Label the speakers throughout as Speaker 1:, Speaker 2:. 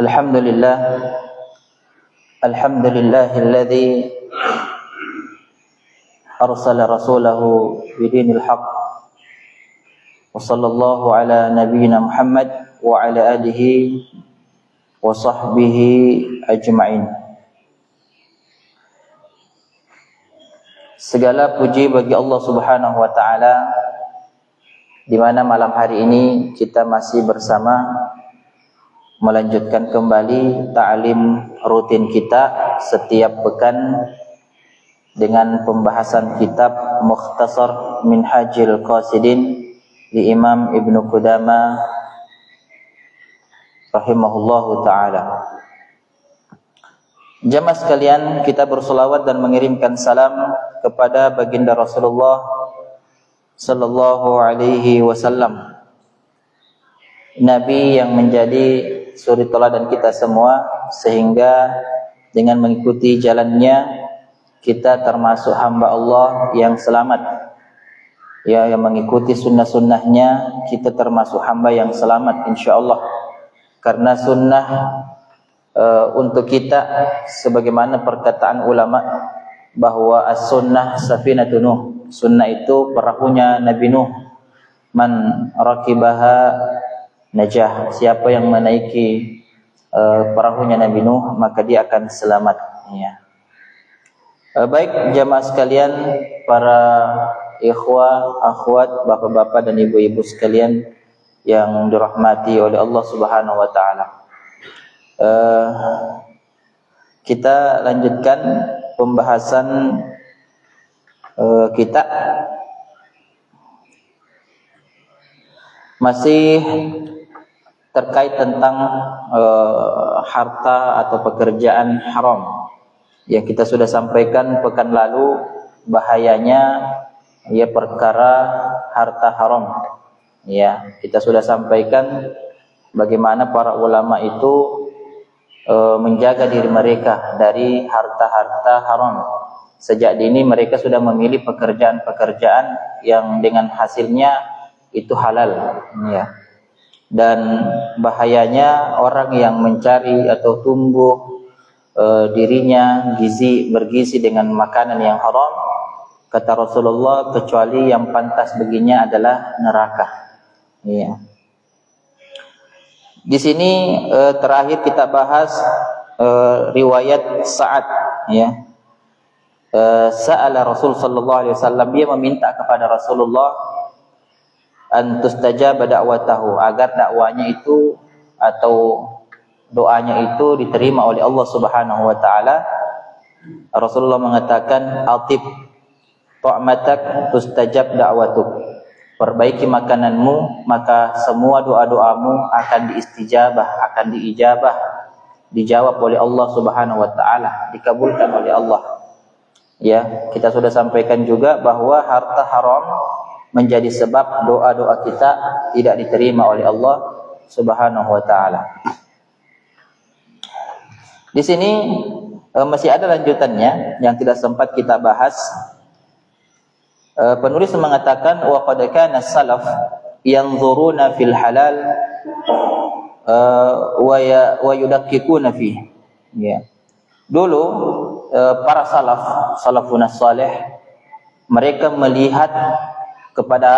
Speaker 1: Alhamdulillah, alhamdulillahilladzi arsala rasulahu bidinil haqq wa sallallahu ala nabiyyina Muhammad wa ala alihi wa sahbihi ajma'in. Segala puji bagi Allah Subhanahu wa taala, di mana malam hari ini kita masih bersama melanjutkan kembali ta'lim rutin kita setiap pekan dengan pembahasan kitab Mukhtasar Minhajil Qasidin di Imam Ibnu Qudamah rahimahullahu ta'ala. Jamaah sekalian, kita bersolawat dan mengirimkan salam kepada baginda Rasulullah sallallahu alaihi wasallam, Nabi yang menjadi suri teladan kita semua, sehingga dengan mengikuti jalannya kita termasuk hamba Allah yang selamat. Ya, yang mengikuti sunnah-sunnahnya kita termasuk hamba yang selamat insyaallah. Karena sunnah untuk kita, sebagaimana perkataan ulama bahwa as-sunnah safinatun Nuh, sunnah itu perahunya Nabi Nuh. Man rakibaha najah, siapa yang menaiki perahunya Nabi Nuh maka dia akan selamat, ya. Baik jamaah sekalian, para ikhwah, akhwat, bapak-bapak dan ibu-ibu sekalian yang dirahmati oleh Allah Subhanahu wa taala. Kita lanjutkan pembahasan kita masih terkait tentang harta atau pekerjaan haram yang kita sudah sampaikan pekan lalu. Bahayanya ya perkara harta haram, ya, kita sudah sampaikan bagaimana para ulama itu menjaga diri mereka dari harta-harta haram. Sejak dini mereka sudah memilih pekerjaan-pekerjaan yang dengan hasilnya itu halal, ya. Dan bahayanya orang yang mencari atau tumbuh dirinya bergizi dengan makanan yang haram, kata Rasulullah, kecuali yang pantas baginya adalah neraka, ya. Di sini terakhir kita bahas riwayat Sa'ad, ya. Sa'ala Rasul sallallahu alaihi wasallam, dia meminta kepada Rasulullah an tustajaba da'watahu, agar dakwanya itu atau doanya itu diterima oleh Allah Subhanahu wa taala. Rasulullah mengatakan, atib ta'matak tustajab da'watuk, perbaiki makananmu maka semua doa-doamu akan diistijabah, akan diijabah, dijawab oleh Allah Subhanahu wa taala, dikabulkan oleh Allah. Ya, kita sudah sampaikan juga bahwa harta haram menjadi sebab doa-doa kita tidak diterima oleh Allah Subhanahu wa taala. Di sini masih ada lanjutannya yang tidak sempat kita bahas. Penulis mengatakan, wa qad kana salaf yanzuruna fil halal wa yudakkikuna fihi, ya. Dulu para salafun salih, mereka melihat kepada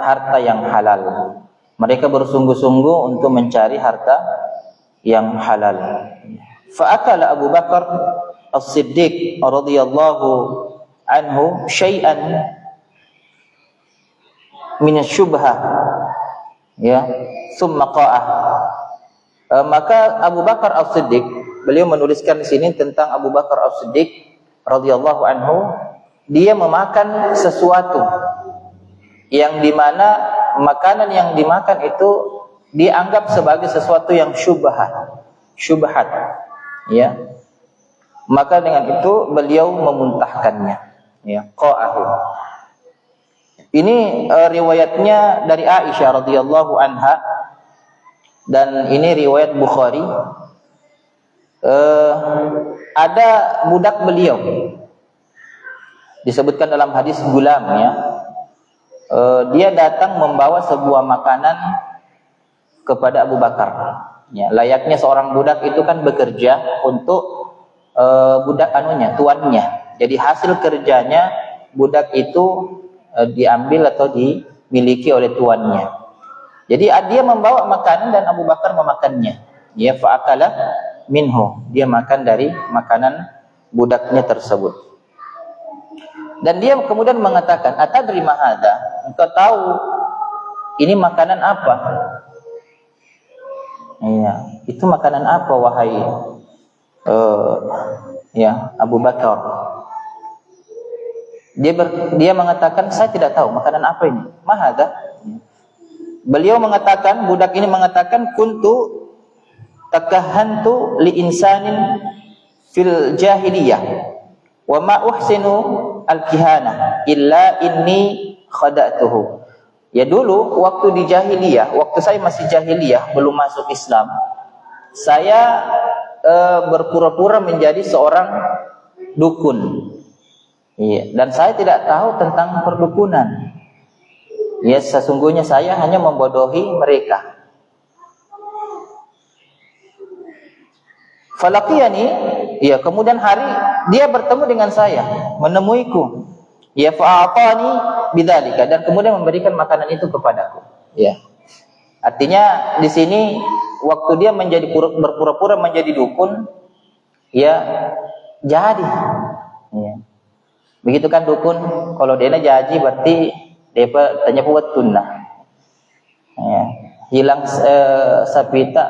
Speaker 1: harta yang halal. Mereka bersungguh-sungguh untuk mencari harta yang halal. Fa'akala Abu Bakar As-Siddiq radhiyallahu anhu syai'an min asy-syubhah, ya, thumma qa'ah. Maka Abu Bakar As-Siddiq, beliau menuliskan di sini tentang Abu Bakar As-Siddiq radhiyallahu anhu, dia memakan sesuatu yang dimana makanan yang dimakan itu dianggap sebagai sesuatu yang syubhat, ya. Maka dengan itu beliau memuntahkannya, ya, qa'ahu. Ini riwayatnya dari Aisyah radhiyallahu anha, dan ini riwayat Bukhari. Ada budak beliau disebutkan dalam hadis gulam ya. Dia datang membawa sebuah makanan kepada Abu Bakar. Ya, layaknya seorang budak itu kan bekerja untuk budak tuannya. Jadi hasil kerjanya budak itu diambil atau dimiliki oleh tuannya. Jadi dia membawa makanan dan Abu Bakar memakannya. Ya, fa'akala minhu. Dia makan dari makanan budaknya tersebut. Dan dia kemudian mengatakan, "Atadri ma hadza?" Engkau tahu ini makanan apa? Iya, itu makanan apa wahai ya Abu Bakar? Dia mengatakan, "Saya tidak tahu makanan apa ini." Ma hadza? Beliau mengatakan, budak ini mengatakan, "Kuntu takahhantu li insanin fil jahiliyah wa ma uhsinu al-kihana illa inni khada'tuhu." Ya, dulu waktu di jahiliyah, waktu saya masih jahiliyah, belum masuk Islam, saya berpura-pura menjadi seorang dukun. Iya, dan saya tidak tahu tentang perdukunan. Ya, sesungguhnya saya hanya membodohi mereka. Falaqiyani, ya, kemudian hari dia bertemu dengan saya, menemuiku. Ya, fa'atani bidzalika, dan kemudian memberikan makanan itu kepadaku. Ya. Artinya di sini waktu dia berpura-pura menjadi dukun, ya jadi. Ya. Begitu kan dukun, kalau dia jadi berarti dia tanya buat tunah. Ya. Hilang sapita,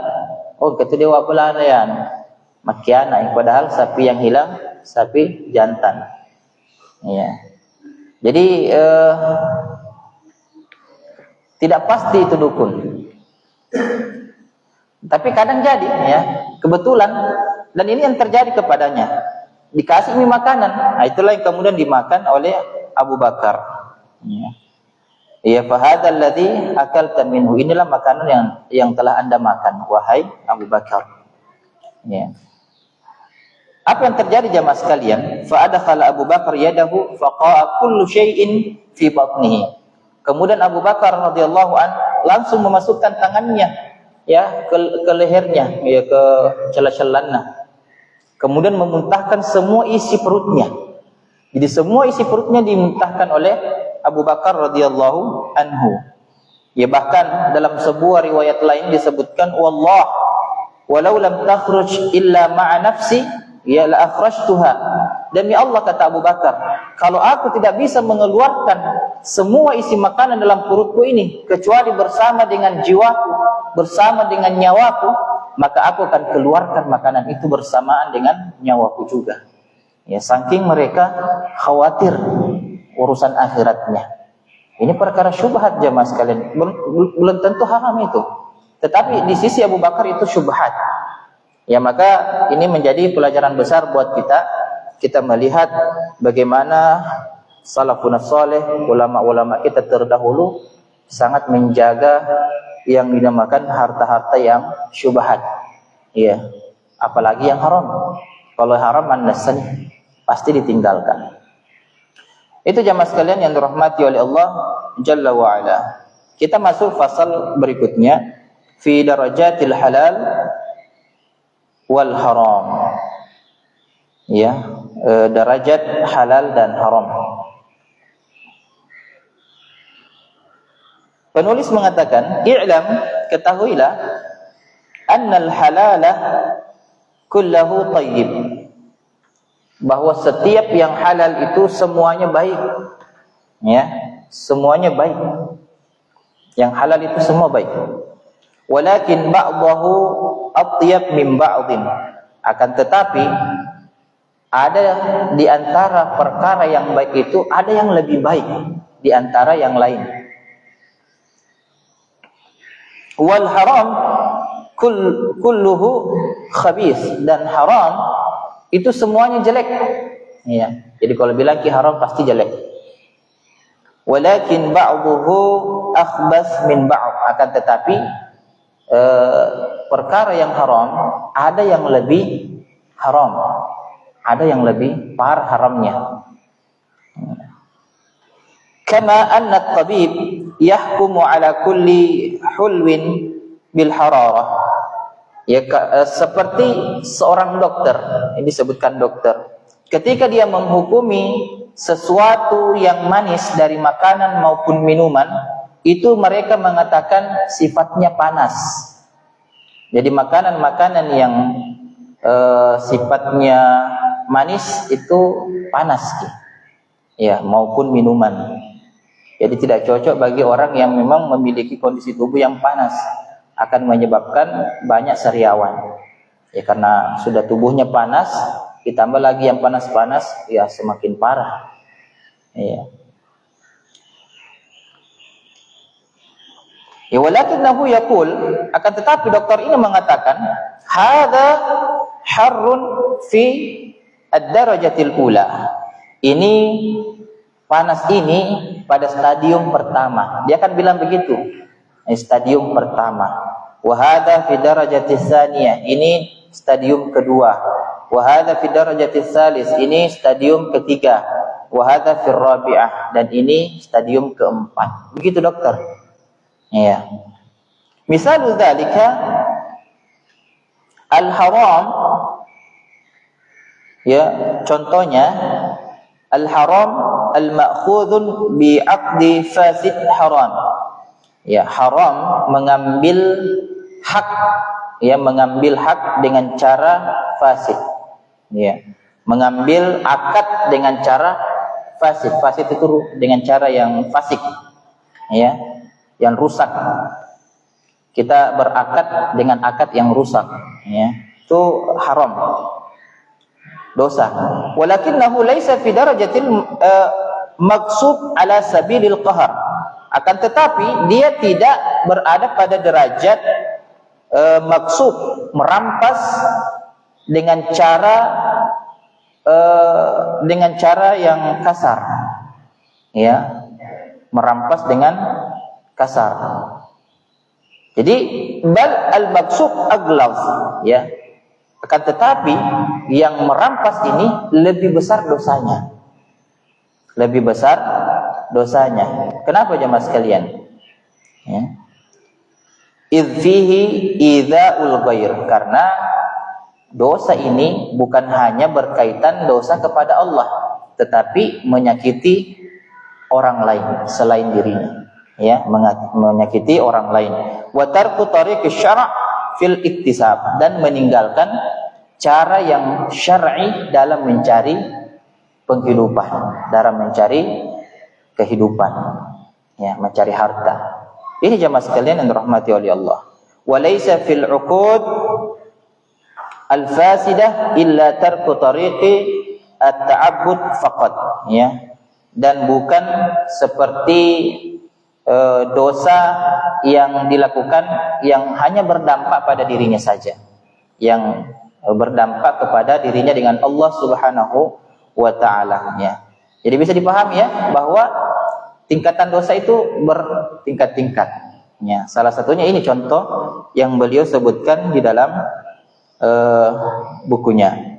Speaker 1: oh kata dia wa pelarian. Makiana, padahal sapi yang hilang sapi jantan. Ya. Jadi tidak pasti itu dukun. Tapi kadang jadi ya, kebetulan, dan ini yang terjadi kepadanya. Dikasih mie makanan. Nah, itulah yang kemudian dimakan oleh Abu Bakar. Ya. Ya, fa hadzal ladzi akalta minhu. Inilah makanan yang telah Anda makan wahai Abu Bakar. Ya. Apa yang terjadi jamaah sekalian? Fa adkhala Abu Bakar yadahu faqa'a kullu syai'in fi batnihi. Kemudian Abu Bakar radhiyallahu an langsung memasukkan tangannya ya ke lehernya, ya ke celah-celahnya. Kemudian memuntahkan semua isi perutnya. Jadi semua isi perutnya dimuntahkan oleh Abu Bakar radhiyallahu anhu. Ya, bahkan dalam sebuah riwayat lain disebutkan, wallah walau lam takhruj illa ma'a nafsi ya la akhrajtuha. Demi Allah, kata Abu Bakar, kalau aku tidak bisa mengeluarkan semua isi makanan dalam perutku ini kecuali bersama dengan jiwaku, bersama dengan nyawaku, maka aku akan keluarkan makanan itu bersamaan dengan nyawaku juga. Ya, saking mereka khawatir urusan akhiratnya. Ini perkara syubhat jemaah sekalian. Belum tentu haram itu, tetapi di sisi Abu Bakar itu syubhat. Ya, maka ini menjadi pelajaran besar buat kita melihat bagaimana salafun saleh, ulama-ulama kita terdahulu sangat menjaga yang dinamakan harta-harta yang syubhat. Ya, apalagi yang haram. Kalau haram an-nasan pasti ditinggalkan. Itu jamaah sekalian yang dirahmati oleh Allah Jalla wa Ala. Kita masuk fasal berikutnya, fi darajatil halal wal haram. Ya, derajat halal dan haram. Penulis mengatakan, i'lam, ketahuilah, annal halala kullahu tayyib, bahwa setiap yang halal itu semuanya baik. Ya, semuanya baik. Yang halal itu semua baik. Walakin ba'dahu atyab min ba'din. Akan tetapi ada di antara perkara yang baik itu ada yang lebih baik di antara yang lain. Wal haram kulluhu khabith, dan haram itu semuanya jelek. Ya. Jadi kalau bilang ki haram pasti jelek. Walakin ba'duhu akhbath min ba'd. Akan tetapi perkara yang haram ada yang lebih haram, ada yang lebih parah haramnya. kama anna at-tabib yahkumu ala kulli hulwin bil hararah. Ya, seperti seorang dokter, ini disebutkan dokter, ketika dia menghukumi sesuatu yang manis dari makanan maupun minuman, itu mereka mengatakan sifatnya panas. Jadi makanan-makanan yang sifatnya manis itu panas, ya, maupun minuman. Jadi tidak cocok bagi orang yang memang memiliki kondisi tubuh yang panas, akan menyebabkan banyak sariawan. Ya, karena sudah tubuhnya panas, ditambah lagi yang panas-panas, ya semakin parah. Ya. Ya, walakinahu yaqul, akan tetapi dokter ini mengatakan, hadza harrun fi ad-darajatil ula. Ini panas ini pada stadium pertama. Dia akan bilang begitu. Stadium pertama. Wa hadza fi darajatis tsaniyah. Ini stadium kedua. Wa hadza fi darajatis tsalis. Ini stadium ketiga. Wa hadza fi rabi'ah, dan ini stadium keempat. Begitu dokter. Ya. Misalul dzalika al-haram, ya, contohnya al-haram al-ma'khudun bi 'aqdi fasid haram. Ya, haram mengambil hak, ya, mengambil hak dengan cara fasid. Ya, mengambil akad dengan cara fasid. Fasid itu dengan cara yang fasik. Ya, yang rusak. Kita berakad dengan akad yang rusak, ya. Itu haram. Dosa. Walakinnahu laisa fi darajatil maqsud ala sabilil qahr. Akan tetapi dia tidak berada pada derajat maksud, merampas dengan cara yang kasar, ya, merampas dengan kasar. Jadi bal al maksud aglaz, ya. Akan tetapi yang merampas ini lebih besar dosanya, lebih besar dosanya. Kenapa jemaah sekalian? Ya. Idz fihi idza'ul ghair, karena dosa ini bukan hanya berkaitan dosa kepada Allah, tetapi menyakiti orang lain selain dirinya, ya, menyakiti orang lain. Wa tarku tariqis syara' fil iktisab, dan meninggalkan cara yang syar'i dalam mencari penghidupan, dalam mencari kehidupan, ya, mencari harta. Ini jemaah sekalian yang dirahmati oleh Allah. Wa laisa fil 'uqud al-fasidah illa tarku tariqi at-ta'abbud faqat, ya. Dan bukan seperti dosa yang dilakukan yang hanya berdampak pada dirinya saja, yang berdampak kepada dirinya dengan Allah Subhanahu wa ta'ala, ya. Jadi bisa dipahami, ya, bahwa tingkatan dosa itu bertingkat-tingkat, ya. Salah satunya ini contoh yang beliau sebutkan di dalam bukunya.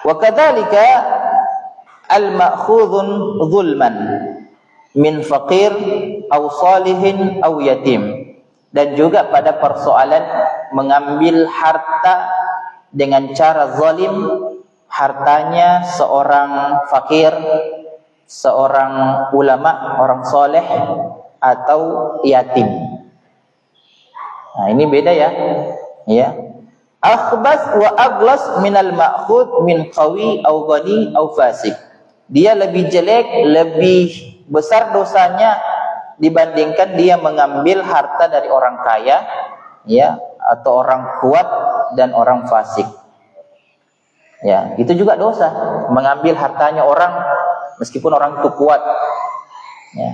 Speaker 1: Wa kadzalika al-ma'khudhun zulman min faqir aw salihin aw yatim. Dan juga pada persoalan mengambil harta dengan cara zalim, hartanya seorang fakir, seorang ulama, orang soleh, atau yatim. Nah, ini beda, ya. Ya. Akhbas wa aglas minal ma'khud min qawi aw ghani aw fasik. Dia lebih jelek, lebih besar dosanya dibandingkan dia mengambil harta dari orang kaya, ya, atau orang kuat dan orang fasik. Ya, itu juga dosa, mengambil hartanya orang meskipun orang itu kuat, ya.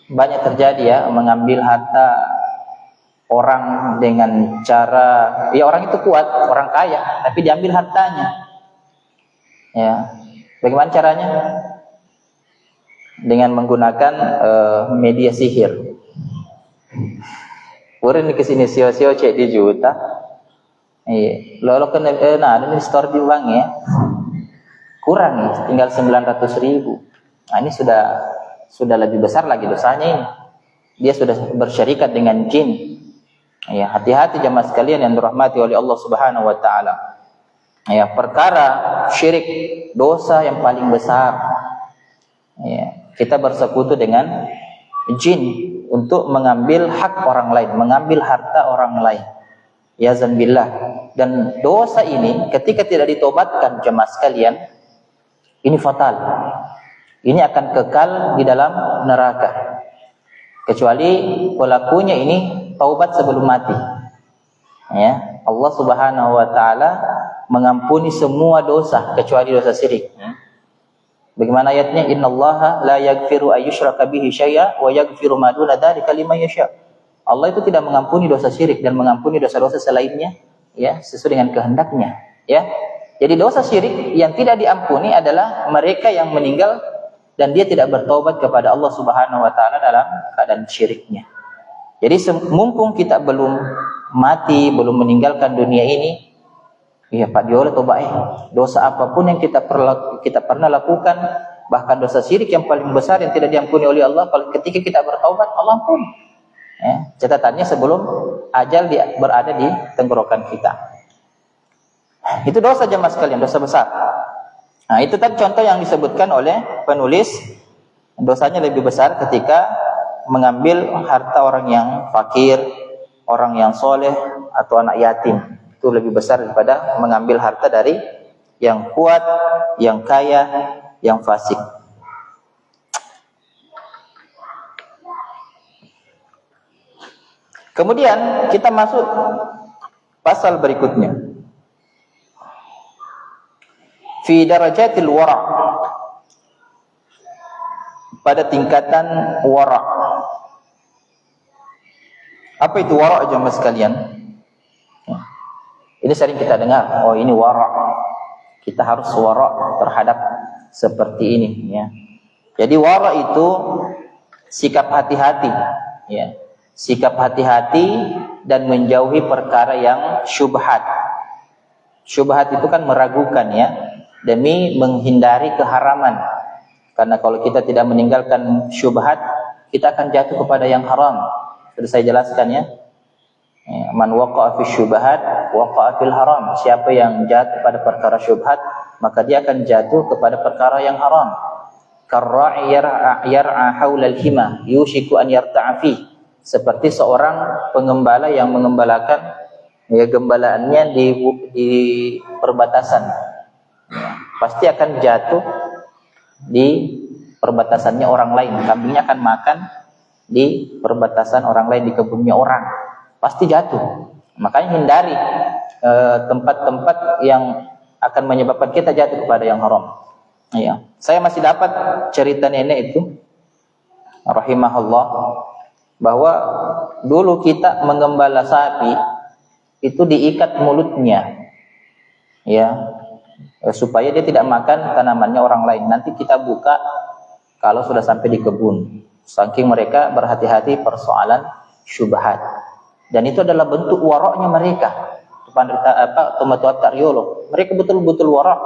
Speaker 1: Banyak terjadi, ya, mengambil harta orang dengan cara, ya, orang itu kuat, orang kaya, tapi diambil hartanya. Ya, bagaimana caranya? Dengan menggunakan media sihir. Urin ke sini sio-sio cek di juta. Iya, lalu kena nah ini store di bank ya. Kurang nih, tinggal 900.000. Nah, ini sudah lebih besar lagi dosanya ini. Dia sudah bersyarikat dengan jin. Ya, hati-hati jemaah sekalian yang dirahmati oleh Allah Subhanahu wa taala. Ya, perkara syirik, dosa yang paling besar. Ya, kita bersekutu dengan jin untuk mengambil hak orang lain, mengambil harta orang lain. Ya zambillah. Dan dosa ini ketika tidak ditobatkan jemaah sekalian, ini fatal. Ini akan kekal di dalam neraka. Kecuali pelakunya ini taubat sebelum mati. Ya, Allah Subhanahu wa taala mengampuni semua dosa kecuali dosa syirik. Bagaimana ayatnya? Innallaha la yaghfiru ayyushraka bihi syai'a wa yaghfiru ma duna dzalika liman yasha'. Allah itu tidak mengampuni dosa syirik dan mengampuni dosa-dosa selainnya, ya, sesuai dengan kehendaknya, ya. Jadi dosa syirik yang tidak diampuni adalah mereka yang meninggal dan dia tidak bertaubat kepada Allah Subhanahu wa taala dalam keadaan syiriknya. Jadi mumpung kita belum mati, belum meninggalkan dunia ini, ya Pak Diola tobat dosa apapun yang kita pernah lakukan, bahkan dosa syirik yang paling besar yang tidak diampuni oleh Allah, kalau ketika kita bertaubat Allah ampuni. Ya, catatannya sebelum ajal berada di tenggorokan kita. Itu dosa jemaah sekalian, dosa besar. Nah, itu tadi contoh yang disebutkan oleh penulis, dosanya lebih besar ketika mengambil harta orang yang fakir, orang yang soleh, atau anak yatim. Itu lebih besar daripada mengambil harta dari yang kuat, yang kaya, yang fasik. Kemudian kita masuk pasal berikutnya. Fi darajatil wara'. Pada tingkatan wara'. Apa itu wara' jemaah sekalian? Ini sering kita dengar, oh ini wara'. Kita harus wara' terhadap seperti ini, ya. Jadi wara' itu sikap hati-hati, ya. Sikap hati-hati dan menjauhi perkara yang syubhat. Syubhat itu kan meragukan, ya, demi menghindari keharaman. Karena kalau kita tidak meninggalkan syubhat, kita akan jatuh kepada yang haram. Sudah saya jelaskan, ya. Man waqa'a fi syubhat waqa'a fil haram. Siapa yang jatuh pada perkara syubhat, maka dia akan jatuh kepada perkara yang haram. Karra'i yar'a haulal hima yushiku an yarta'a fi. Seperti seorang pengembala yang mengembalakan, ya, gembalaannya di perbatasan, ya, pasti akan jatuh di perbatasannya orang lain. Kambingnya akan makan di perbatasan orang lain, di kebunnya orang, pasti jatuh. Makanya hindari tempat-tempat yang akan menyebabkan kita jatuh kepada yang haram. Ya. Saya masih dapat cerita nenek itu, rahimahullah, bahwa dulu kita menggembala sapi itu diikat mulutnya, ya, supaya dia tidak makan tanamannya orang lain. Nanti kita buka kalau sudah sampai di kebun. Saking mereka berhati-hati persoalan syubhat. Dan itu adalah bentuk waroknya mereka. Tomat Tariolo. Mereka betul-betul warok.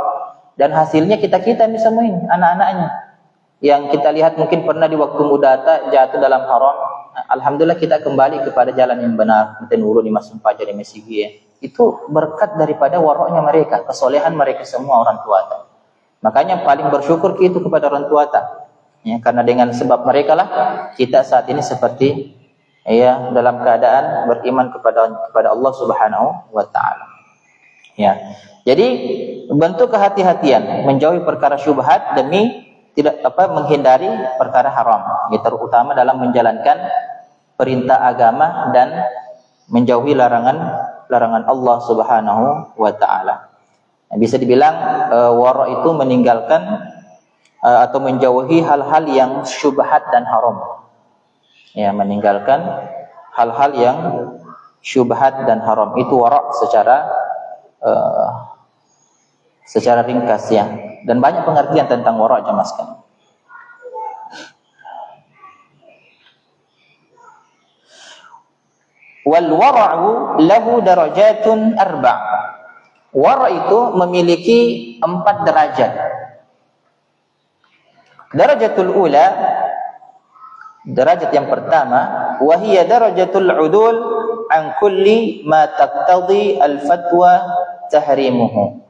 Speaker 1: Dan hasilnya kita-kita bisa main, anak-anaknya. Yang kita lihat mungkin pernah di waktu muda jatuh dalam haram. Alhamdulillah kita kembali kepada jalan yang benar. Mungkin urut di masuk pajar di Mesigi, ya. Itu berkat daripada waroknya mereka, kesolehan mereka semua orang tua. Makanya paling bersyukur itu kepada orang tua. Ya, karena dengan sebab mereka lah kita saat ini seperti, ya, dalam keadaan beriman kepada Allah Subhanahu wa taala. Ya. Jadi bentuk kehati-hatian menjauhi perkara syubhat demi menghindari perkara haram, ya, terutama dalam menjalankan perintah agama dan menjauhi larangan Allah Subhanahu wa taala. Bisa dibilang wara' itu meninggalkan atau menjauhi hal-hal yang syubhat dan haram. Ya, meninggalkan hal-hal yang syubhat dan haram. Itu wara' secara ringkas, ya. Dan banyak pengertian tentang wara' jemaah sekalian. Wal wara'u lahu darajatun arba'. Wara' itu memiliki 4 derajat. Darajatul ula, derajat yang pertama, wahiyya darajatul udul an kulli ma taqtadi al-fatwa tahrimuhu.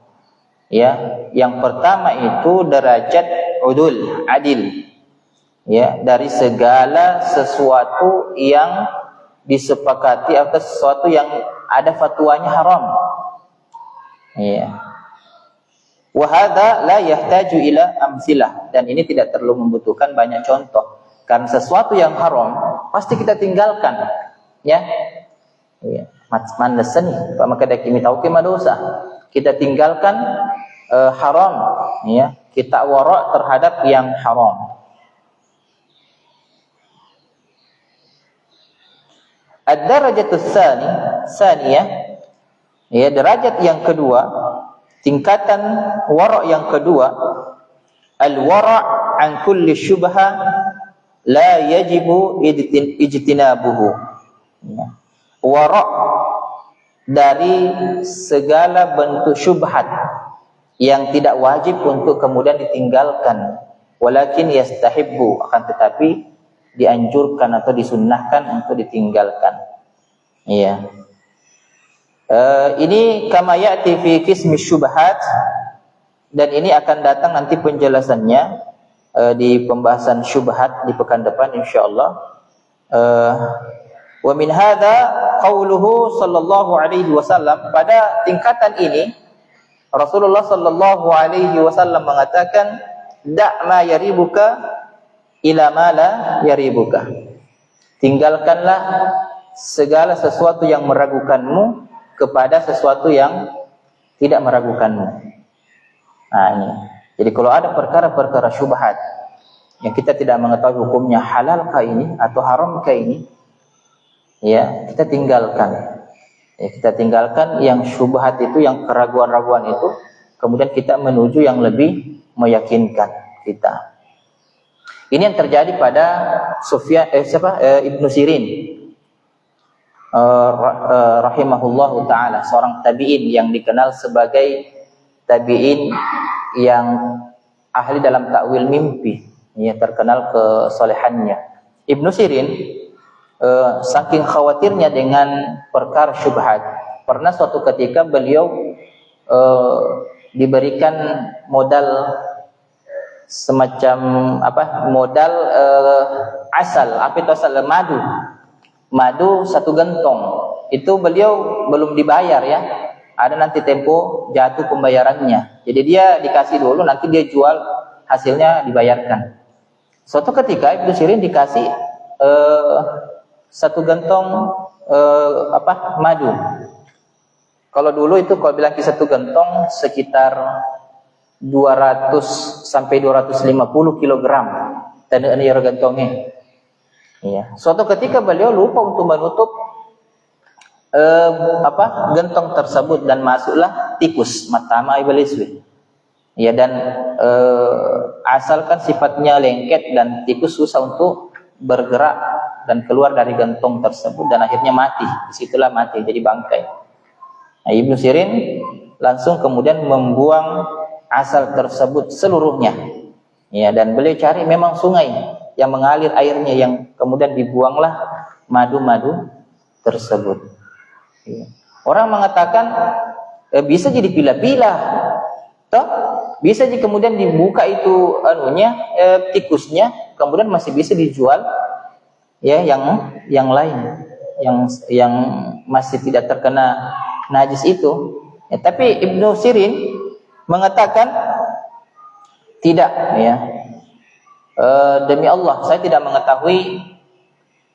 Speaker 1: Ya, yang pertama itu derajat udul, adil. Ya, dari segala sesuatu yang disepakati atau sesuatu yang ada fatwanya haram. Ya. Wa hadza la yahtaju ila amsilah, dan ini tidak perlu membutuhkan banyak contoh. Karena sesuatu yang haram pasti kita tinggalkan. Ya. Ya. Mandasan maka daki mitau ke dosa. Kita tinggalkan haram, ya. Kita wara' terhadap yang haram. Ad-darajatus tsaniyah, ya, derajat yang kedua, tingkatan wara' yang kedua, al-wara' an kulli syubha la yajibu ijtinabuhu. Ya. Wara' dari segala bentuk syubhat yang tidak wajib untuk kemudian ditinggalkan, walakin yastahibbu, akan tetapi dianjurkan atau disunnahkan untuk ditinggalkan. Iya. Ini kama ya'ti fi qismi syubhat, dan ini akan datang nanti penjelasannya di pembahasan syubhat di pekan depan insyaallah. Wa min hadza qauluhu sallallahu alaihi wasallam, pada tingkatan ini Rasulullah sallallahu alaihi wasallam mengatakan, da' ma yaribuka ila ma la yaribuka. Tinggalkanlah segala sesuatu yang meragukanmu kepada sesuatu yang tidak meragukanmu. Nah, ini. Jadi kalau ada perkara-perkara syubhat yang kita tidak mengetahui hukumnya halalkah ini atau haramkah ini, ya, kita tinggalkan. Ya, kita tinggalkan yang syubhat itu, yang keraguan-raguan itu, kemudian kita menuju yang lebih meyakinkan kita. Ini yang terjadi pada Ibnu Sirin rahimahullahu taala, seorang tabi'in yang dikenal sebagai tabi'in yang ahli dalam takwil mimpi, ya, terkenal kesolehannya. Ibnu Sirin saking khawatirnya dengan perkara syubhat, pernah suatu ketika beliau diberikan modal semacam modal asal, itu asal madu 1 gentong. Itu beliau belum dibayar, ya, ada nanti tempo jatuh pembayarannya. Jadi dia dikasih dulu, nanti dia jual, hasilnya dibayarkan. Suatu ketika Ibnu Sirin dikasih 1 gentong madu. Kalau dulu itu kalau bilang 1 gentong sekitar 200 sampai 250 kg tanda ini gentongnya. Iya. Suatu ketika beliau lupa untuk menutup gentong tersebut, dan masuklah tikus, matama iblis. Ya, dan asalkan sifatnya lengket dan tikus susah untuk bergerak dan keluar dari gentong tersebut, dan akhirnya mati. Disitulah mati, jadi bangkai. Nah, Ibnu Sirin langsung kemudian membuang asal tersebut seluruhnya, ya, dan beliau cari memang sungai yang mengalir airnya, yang kemudian dibuanglah madu-madu tersebut. Ya. Orang mengatakan bisa jadi pilah-pilah, toh bisa jadi kemudian dibuka itu tikusnya, kemudian masih bisa dijual, ya, yang lain yang masih tidak terkena najis itu. Ya, tapi Ibnu Sirin mengatakan tidak, ya. Demi Allah, saya tidak mengetahui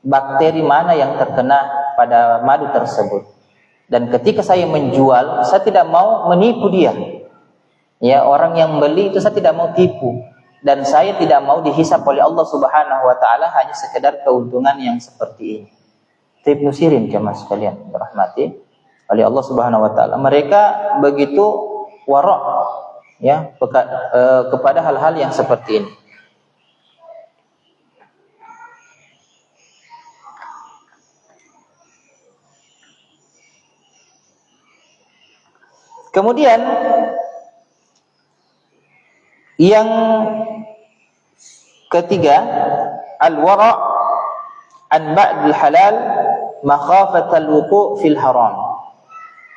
Speaker 1: bakteri mana yang terkena pada madu tersebut. Dan ketika saya menjual, saya tidak mau menipu dia. Ya, orang yang beli itu saya tidak mau tipu, dan saya tidak mau dihisab oleh Allah Subhanahu wa taala hanya sekedar keuntungan yang seperti ini. Ibnu Sirin, jemaah sekalian dirahmati oleh Allah Subhanahu wa taala. Mereka begitu wara', ya, kepada hal-hal yang seperti ini. Kemudian yang ketiga, al-wara' an ba'dil halal makhafatal wuqu' fil haram.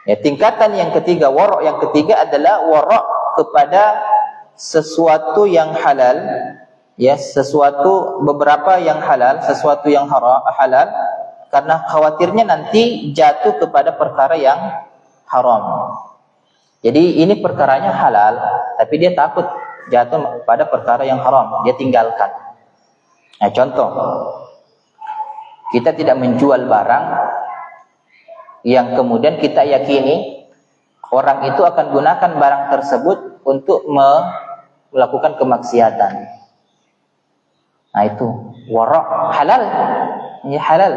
Speaker 1: Ya, tingkatan yang ketiga, wara' yang ketiga adalah wara' kepada sesuatu yang halal, ya, sesuatu beberapa yang halal, sesuatu yang halal, karena khawatirnya nanti jatuh kepada perkara yang haram. Jadi ini perkaranya halal, tapi dia takut jatuh pada perkara yang haram, dia tinggalkan. Nah, contoh, kita tidak menjual barang yang kemudian kita yakini orang itu akan gunakan barang tersebut untuk melakukan kemaksiatan. Nah, itu wara' halal, ya halal.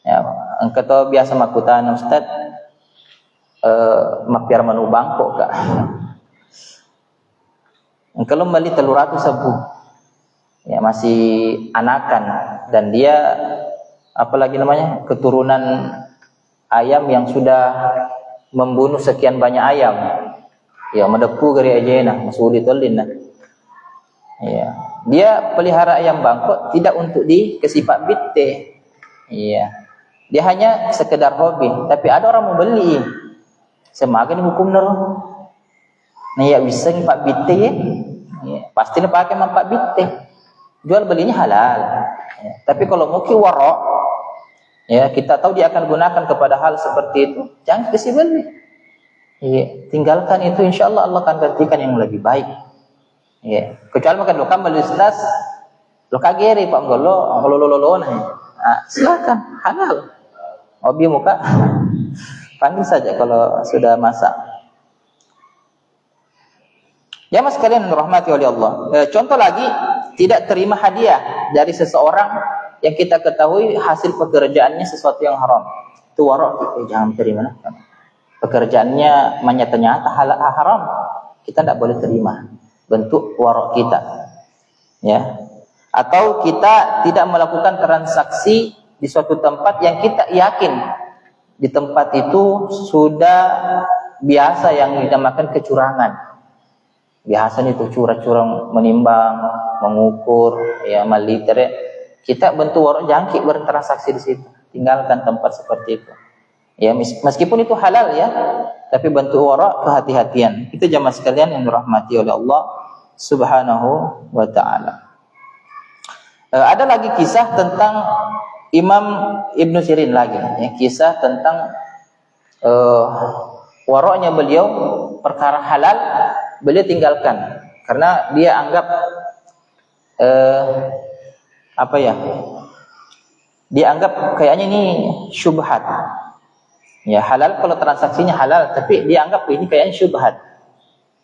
Speaker 1: Ya, engkau tahu biasa makutan Ustaz, mapiar manubang kok kak. Engkau beli telur ratu sabu, ya masih anakan, dan dia apalagi namanya keturunan ayam yang sudah membunuh sekian banyak ayam, ya medepu gari aja nah masudi tolin nah. Ya, dia pelihara ayam bangkok tidak untuk dikesipak bitte, iya, dia hanya sekedar hobi, tapi ada orang mau beli, semakin hukum nero, nah ya bisa ngipak bitte ya, pasti nih pakai mampak bitte, jual belinya halal, ya. Tapi kalau muki waro, ya kita tahu dia akan gunakan kepada hal seperti itu, jangan kasih beli, ya, tinggalkan itu, insya Allah Allah akan gantikan yang lebih baik. Ya, kecuali makan lokal beli stas, lo kageri pak ngolo nah, silakan halal. Hobi muka, panggil saja kalau sudah masak. Jamaah sekalian yang dirahmati oleh Allah. Contoh lagi, tidak terima hadiah dari seseorang yang kita ketahui hasil pekerjaannya sesuatu yang haram. Itu wara', jangan terima. Pekerjaannya ternyata haram, kita tidak boleh terima. Bentuk wara' kita, ya. Atau kita tidak melakukan transaksi di suatu tempat yang kita yakin di tempat itu sudah biasa yang dinamakan kecurangan. Biasanya itu curang-curang, menimbang, mengukur, ya maliter. Kita bentuk wara' jangan kita bertransaksi di situ. Tinggalkan tempat seperti itu. Ya, meskipun itu halal ya, tapi bentuk wara' kehati-hatian. Itu jamaah sekalian yang dirahmati oleh Allah Subhanahu wa ta'ala. Ada lagi kisah tentang Imam Ibn Sirin lagi, ya, kisah tentang waroknya beliau, perkara halal beliau tinggalkan karena dia anggap dia anggap kayaknya ini syubhat. Ya, halal kalau transaksinya halal, tapi dia anggap ini kayaknya syubhat.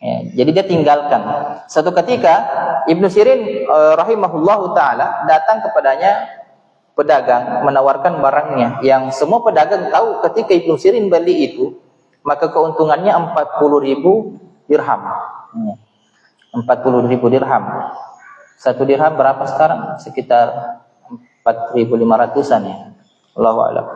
Speaker 1: Ya, jadi dia tinggalkan. Suatu ketika Ibnu Sirin rahimahullahu taala datang kepadanya pedagang menawarkan barangnya yang semua pedagang tahu ketika Ibnu Sirin beli itu maka keuntungannya 40.000 dirham. 40.000 dirham. Satu dirham berapa sekarang? Sekitar 4.500-an ya. Allahu a'lam.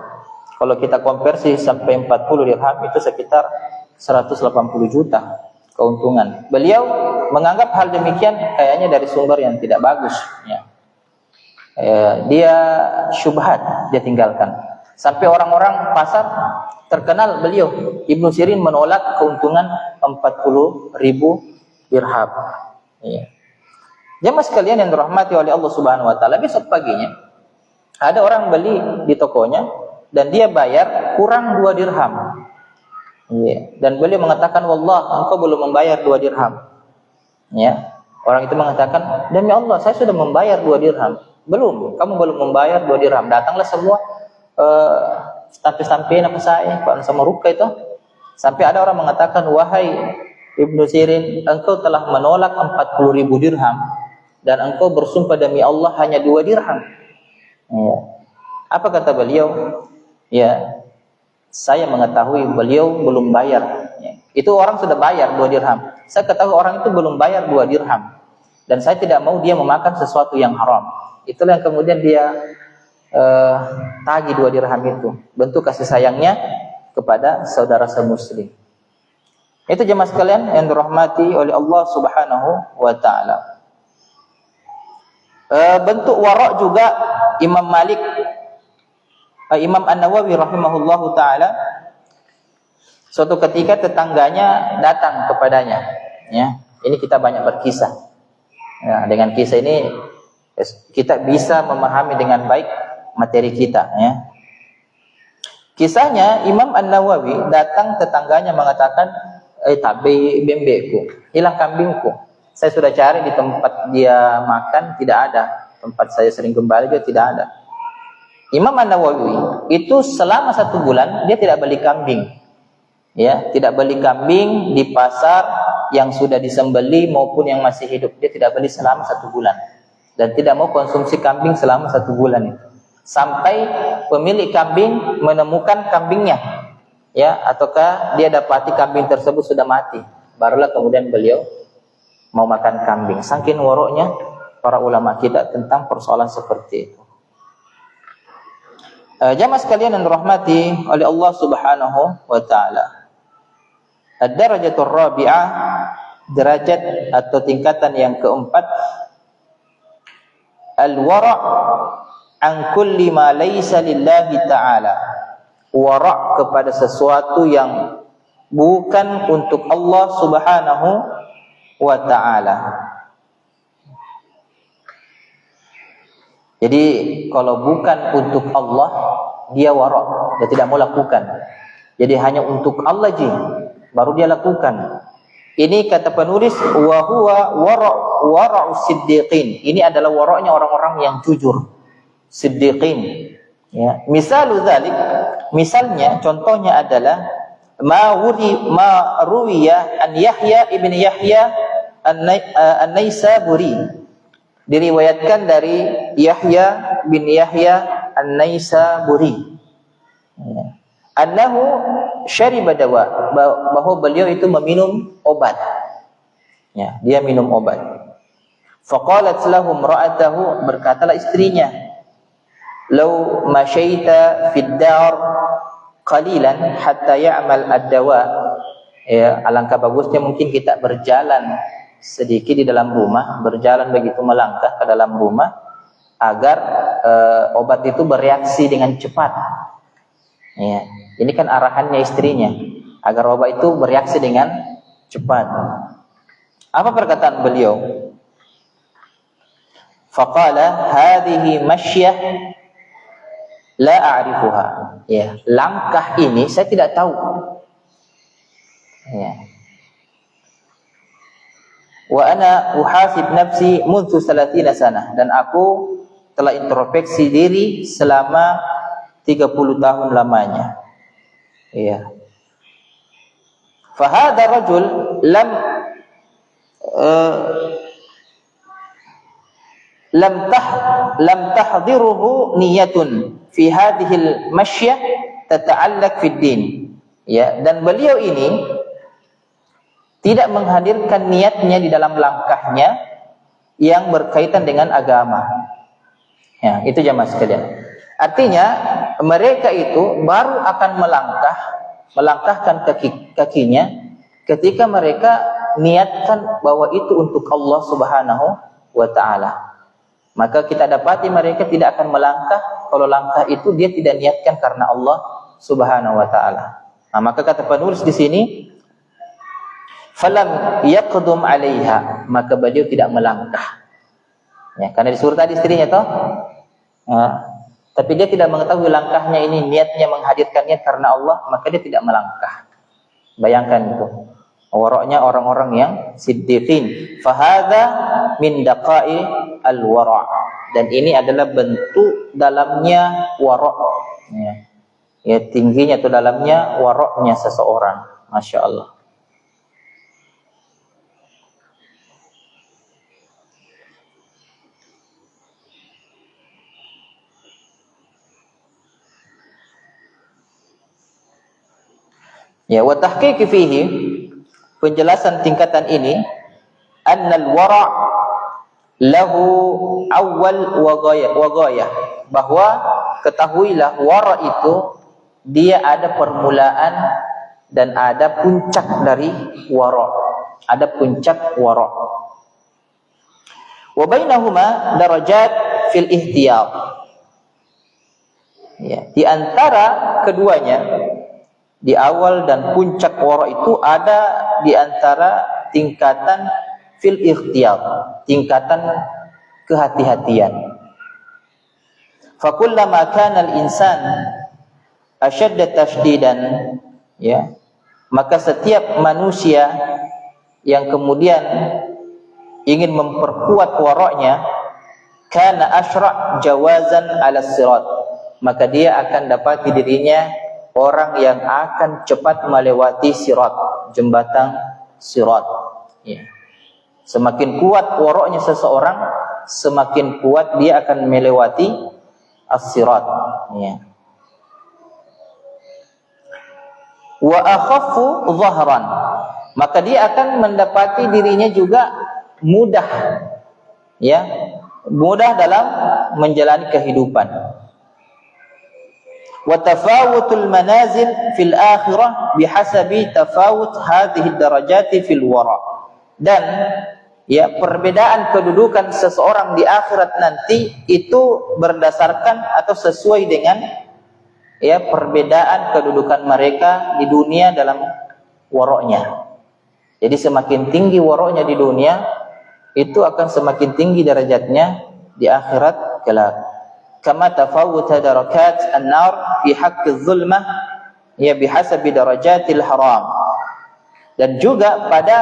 Speaker 1: Kalau kita konversi sampai 40 dirham itu sekitar 180 juta keuntungan. Beliau menganggap hal demikian kayaknya dari sumber yang tidak bagus, ya. Dia syubhat, dia tinggalkan. Sampai orang-orang pasar terkenal beliau Ibnu Sirin menolak keuntungan 40.000 dirham. Ya. Jemaah sekalian yang dirahmati oleh Allah Subhanahu wa taala, besok paginya ada orang beli di tokonya dan dia bayar kurang 2 dirham. Ya. Dan beliau mengatakan, "Wallah, engkau belum membayar 2 dirham." Ya. Orang itu mengatakan, "Demi Allah, saya sudah membayar 2 dirham." "Belum, kamu belum membayar 2 dirham." Datanglah semua stampe-stampe apa saya, Pak sama Ruka itu. Sampai ada orang mengatakan, "Wahai Ibnu Sirin, engkau telah menolak 40.000 dirham dan engkau bersumpah demi Allah hanya 2 dirham." Ya. Apa kata beliau? Ya, saya mengetahui beliau belum bayar. Ya. Itu orang sudah bayar 2 dirham. Saya ketahui orang itu belum bayar 2 dirham. Dan saya tidak mau dia memakan sesuatu yang haram. Itulah yang kemudian dia tagih 2 dirham itu. Bentuk kasih sayangnya kepada saudara semuslim. Itu jemaah sekalian yang dirahmati oleh Allah Subhanahu wa taala. Bentuk wara' juga Imam Malik, Imam An-Nawawi rahimahullahu taala, suatu ketika tetangganya datang kepadanya, ya. Ini kita banyak berkisah. Ya, dengan kisah ini kita bisa memahami dengan baik materi kita, ya. Kisahnya Imam An-Nawawi datang, tetangganya mengatakan, tabi bembeku, hilang kambingku. Saya sudah cari di tempat dia makan, tidak ada. Tempat saya sering kembali juga tidak ada. Imam An-Nawawi itu selama 1 bulan dia tidak beli kambing, ya, tidak beli kambing di pasar yang sudah disembeli maupun yang masih hidup. Dia tidak beli selama 1 bulan dan tidak mau konsumsi kambing selama 1 bulan itu. Sampai pemilik kambing menemukan kambingnya, ya, ataukah dia dapati kambing tersebut sudah mati, barulah kemudian beliau mau makan kambing. Saking waroknya para ulama kita tentang persoalan seperti itu. Jamaah sekalian yang dirahmati oleh Allah Subhanahu wa taala. Ad-darajatur rabi'ah, derajat atau tingkatan yang keempat, al-wara' an kulli ma laysa lillahi ta'ala. Wara' kepada sesuatu yang bukan untuk Allah Subhanahu wa ta'ala. Jadi kalau bukan untuk Allah, dia wara', dia tidak mau lakukan. Jadi hanya untuk Allah baru dia lakukan. Ini kata penulis, wa huwa wara'u siddiqin. Ini adalah wara'nya orang-orang yang jujur, siddiqin, ya. Misalnya contohnya adalah ma ruwiya an Yahya ibn Yahya An-Naisaburi, diriwayatkan dari Yahya bin Yahya An-Naisaburi, ya, annahu syariba dawa, bahwa beliau itu meminum obat, ya, dia minum obat. Faqalat lahu imra'atahu, berkatalah istrinya, law masyaita fid dar qalilan hatta ya'mal ad-dawa, ya, alangkah bagusnya mungkin kita berjalan sedikit di dalam rumah, berjalan begitu melangkah ke dalam rumah agar obat itu bereaksi dengan cepat, ya. Ini kan arahannya istrinya, agar obat itu bereaksi dengan cepat. Apa perkataan beliau? Faqala hadhihi masyyah la a'rifuha, ya, langkah ini saya tidak tahu, ya. Wa ana uhasib nafsi mundu 30 sanah, dan aku telah introspeksi diri selama 30 tahun lamanya, ya. Fa hadha rajul lam tahdhiruhu niyatun fi hadhihi al-mashyah tata'allaq fi din, ya, dan beliau ini tidak menghadirkan niatnya di dalam langkahnya yang berkaitan dengan agama, ya. Itu jamaah sekalian. Artinya mereka itu baru akan melangkahkan kakinya ketika mereka niatkan bahwa itu untuk Allah Subhanahu wa ta'ala. Maka kita dapati mereka tidak akan melangkah kalau langkah itu dia tidak niatkan karena Allah Subhanahu wa ta'ala. Nah, maka kata penulis di sini, falam yaqdum 'alaiha, maka beliau tidak melangkah, ya, karena disuruh tadi istrinya toh, ya, tapi dia tidak mengetahui langkahnya ini niatnya menghadirkannya karena Allah, maka dia tidak melangkah. Bayangkan itu wara'nya orang-orang yang siddiqin. Fahadha min daqa'i al-wara', dan ini adalah bentuk dalamnya wara', ya, ya, tingginya atau dalamnya wara'nya seseorang. Masya Allah. Ya, wa tahqiqi fihi, penjelasan tingkatan ini, annal wara' lahu awal wa ghayah, bahwa ketahuilah wara' itu dia ada permulaan dan ada puncak dari wara'. Ada puncak wara'. Wa bainahuma darajat fil ihtiyat. Ya, di antara keduanya, di awal dan puncak wara' itu ada di antara tingkatan fil ihtiyat, tingkatan kehati-hatian. Fa kullama kana al-insan ashadda tashdidan, ya, maka setiap manusia yang kemudian ingin memperkuat wara'nya, kana asyra' jawazan 'ala sirat, maka dia akan dapati dirinya orang yang akan cepat melewati sirat, jembatan sirat. Ya. Semakin kuat wara'nya seseorang, semakin kuat dia akan melewati as-sirat. Ya. Wa akhaffu dhahran, maka dia akan mendapati dirinya juga mudah, ya, mudah dalam menjalani kehidupan. Wa tafawutul manazil fil akhirah bihasabi tafawut hadhihi darajati fil wara', dan ya, perbedaan kedudukan seseorang di akhirat nanti itu berdasarkan atau sesuai dengan ya perbedaan kedudukan mereka di dunia dalam wara'nya. Jadi semakin tinggi wara'nya di dunia, itu akan semakin tinggi derajatnya di akhirat kelak. Kama tafawuta darakat an-nar fi haqqi zulmah ya bihasabi darajatil haram. Dan juga pada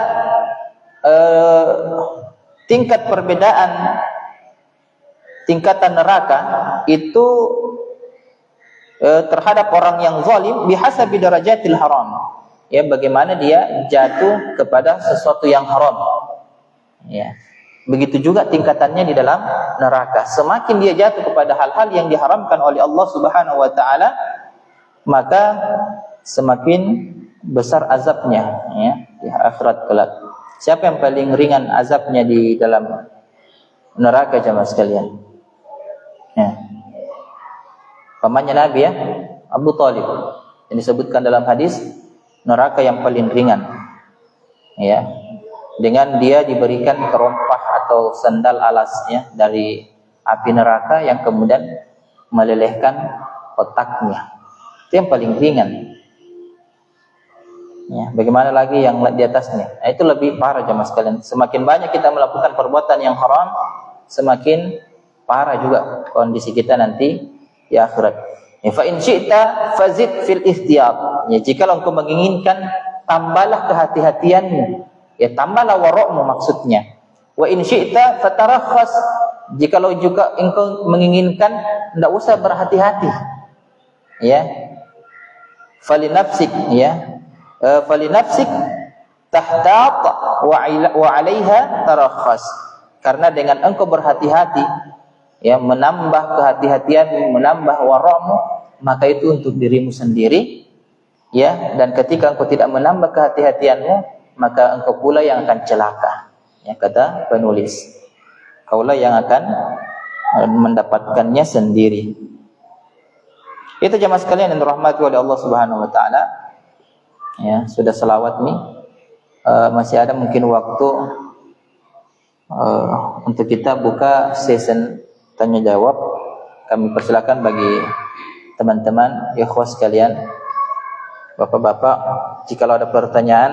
Speaker 1: tingkat perbedaan tingkatan neraka itu terhadap orang yang zalim bihasabi darajatil haram. Ya, bagaimana dia jatuh kepada sesuatu yang haram. Ya. Begitu juga tingkatannya di dalam neraka. Semakin dia jatuh kepada hal-hal yang diharamkan oleh Allah Subhanahu wa taala, maka semakin besar azabnya ya di akhirat kelak. Siapa yang paling ringan azabnya di dalam neraka jemaah sekalian? Ya. Pamannya Nabi ya, Abu Thalib. Yang disebutkan dalam hadis neraka yang paling ringan. Ya. Dengan dia diberikan terompah atau sandal alasnya dari api neraka yang kemudian melelehkan otaknya. Itu yang paling ringan. Ya, bagaimana lagi yang di atasnya? Nah, itu lebih parah jemaah sekalian. Semakin banyak kita melakukan perbuatan yang haram, semakin parah juga kondisi kita nanti di akhirat. Ya, fa in syi'ta fazid fil ihtiyat. Ya, jika engkau menginginkan, tambahlah kehati-hatianmu. Ya, tambahlah wara'mu maksudnya. Wa in syi'ta fatarakhas. Jika juga engkau menginginkan, tidak usah berhati-hati. Ya. Falinafsik ya. Falinafsik tahtat wa 'alaiha tarakhas. Karena dengan engkau berhati-hati, ya, menambah kehati-hatian, menambah wara'mu, maka itu untuk dirimu sendiri, ya. Dan ketika engkau tidak menambah kehati-hatianmu, maka engkau pula yang akan celaka. Ya, kata penulis, kaulah yang akan mendapatkannya sendiri. Itu jemaah sekalian yang dirahmati oleh Allah Subhanahu wa taala. Ya, sudah selawat nih. Masih ada mungkin waktu untuk kita buka sesi tanya jawab. Kami persilakan bagi teman-teman ikhwah sekalian, bapak-bapak, jika ada pertanyaan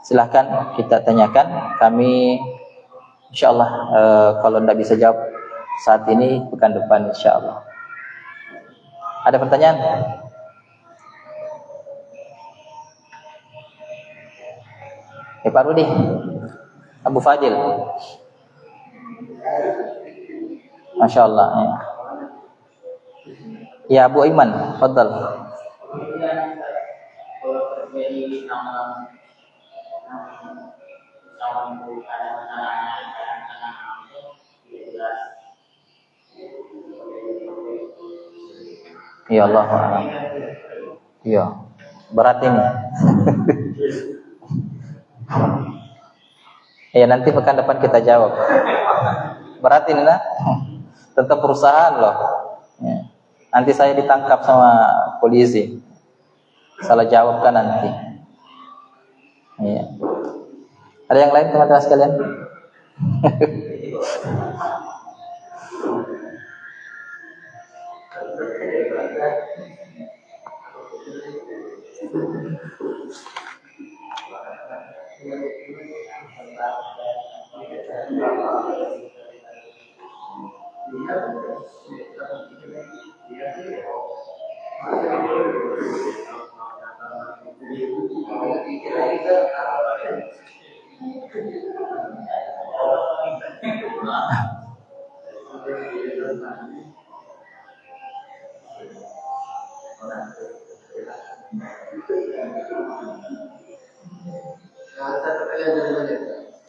Speaker 1: silahkan kita tanyakan. Kami insyaallah kalau tidak bisa jawab saat ini, pekan depan insyaallah. Ada pertanyaan? Ya, Pak Rudi, Abu Fadil. Masya Allah ya. Ya, Abu Iman, fadal. Ya Allah. Ya, berat ini. Ya, nanti pekan depan kita jawab. Berat ini nah. Tentang perusahaan loh. Ya. Nanti saya ditangkap sama polisi. Salah jawab kan nanti. Iya. Ada yang lain teman-teman sekalian?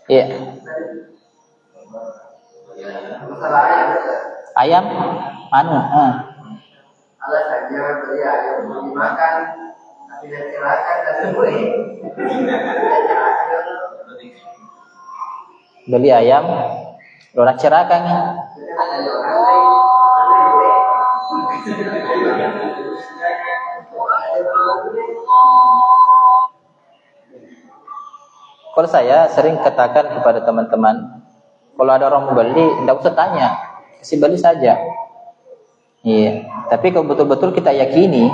Speaker 1: Iya. Ayam anu,
Speaker 2: alasannya beli ayam mau dimakan tapi dia cerahkan dan boleh
Speaker 1: beli ayam orang cerahkan. Kalau saya sering katakan kepada teman-teman, kalau ada orang mau beli, tidak usah tanya, kasih beli saja. Iya. Tapi kalau betul-betul kita yakini,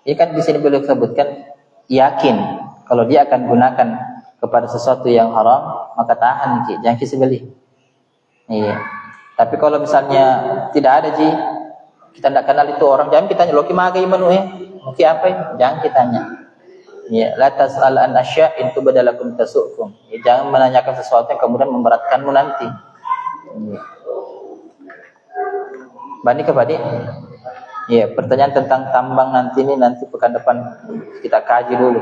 Speaker 1: ya kan di sini beliau sebutkan yakin kalau dia akan gunakan kepada sesuatu yang haram, maka tahan, jangan kasih beli. Iya. Tapi kalau misalnya tidak ada kita tidak kenal itu orang, jangan kita tanya, "Loki magai manu mungkin apa?" Jangan kita tanya. Ya, la tas'al an asya' in tubadalakum tasukum. Ya, jangan menanyakan sesuatu yang kemudian memberatkanmu nanti. Ya. Bani kepada ya, pertanyaan tentang tambang nanti pekan depan kita kaji dulu.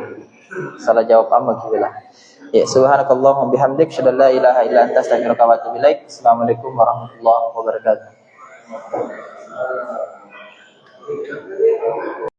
Speaker 1: Salah jawab apa kita. Ya, subhanakallahumma bihamdik, asyhadu an la ilaha illa anta, astaghfiruka wa atubu ilaik. Assalamualaikum warahmatullahi wabarakatuh.